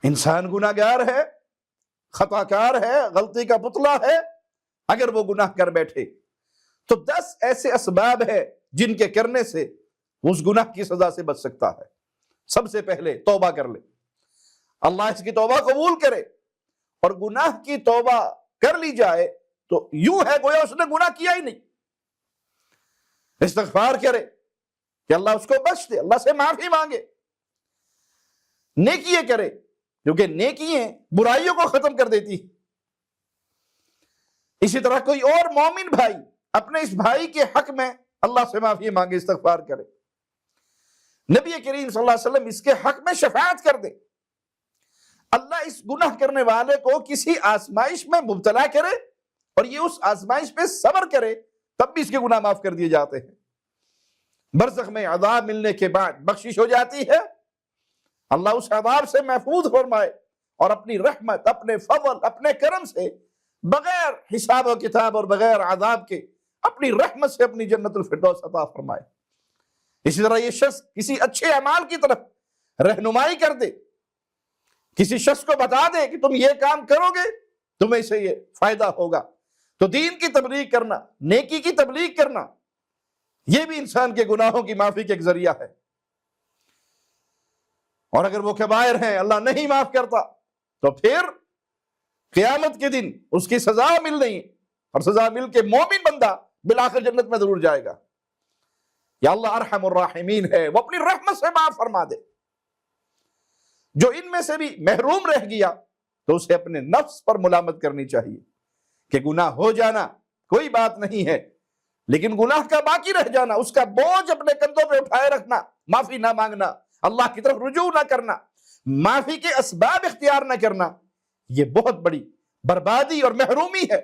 انسان گناہگار ہے، خطا کار ہے، غلطی کا پتلا ہے، اگر وہ گناہ کر بیٹھے تو 10 ایسے اسباب ہے جن کے کرنے سے اس گناہ کی سزا سے بچ سکتا ہے۔ سب سے پہلے توبہ کر لے، اللہ اس کی توبہ قبول کرے، اور گناہ کی توبہ کر لی جائے تو یوں ہے گویا اس نے گناہ کیا ہی نہیں۔ استغفار کرے کہ اللہ اس کو بخش دے، اللہ سے معافی مانگے، نیکیاں کرے کیونکہ نیکیاں برائیوں کو ختم کر دیتی ہیں۔ اسی طرح کوئی اور مومن بھائی اپنے اس بھائی کے حق میں اللہ سے معافی مانگے، استغفار کرے، نبی کریم صلی اللہ علیہ وسلم اس کے حق میں شفاعت کر دے، اللہ اس گناہ کرنے والے کو کسی آزمائش میں مبتلا کرے اور یہ اس آزمائش پہ صبر کرے، تب بھی اس کے گناہ معاف کر دیے جاتے ہیں۔ برزخ میں عذاب ملنے کے بعد بخشش ہو جاتی ہے، اللہ اس عذاب سے محفوظ فرمائے اور اپنی رحمت، اپنے فضل، اپنے کرم سے بغیر حساب و کتاب اور بغیر عذاب کے اپنی رحمت سے اپنی جنت الفردوس عطا فرمائے۔ اسی طرح یہ شخص کسی اچھے اعمال کی طرف رہنمائی کر دے، کسی شخص کو بتا دے کہ تم یہ کام کرو گے تمہیں سے یہ فائدہ ہوگا، تو دین کی تبلیغ کرنا، نیکی کی تبلیغ کرنا، یہ بھی انسان کے گناہوں کی معافی کا ایک ذریعہ ہے۔ اور اگر وہ کبائر ہیں اللہ نہیں معاف کرتا تو پھر قیامت کے دن اس کی سزا ملنی، اور سزا مل کے مومن بندہ بالآخر جنت میں ضرور جائے گا۔ یا اللہ ارحم الراحمین ہے، وہ اپنی رحمت سے معاف فرما دے۔ جو ان میں سے بھی محروم رہ گیا تو اسے اپنے نفس پر ملامت کرنی چاہیے کہ گناہ ہو جانا کوئی بات نہیں ہے، لیکن گناہ کا باقی رہ جانا، اس کا بوجھ اپنے کندھوں پہ اٹھائے رکھنا، معافی نہ مانگنا، اللہ کی طرف رجوع نہ کرنا، معافی کے اسباب اختیار نہ کرنا، یہ بہت بڑی بربادی اور محرومی ہے۔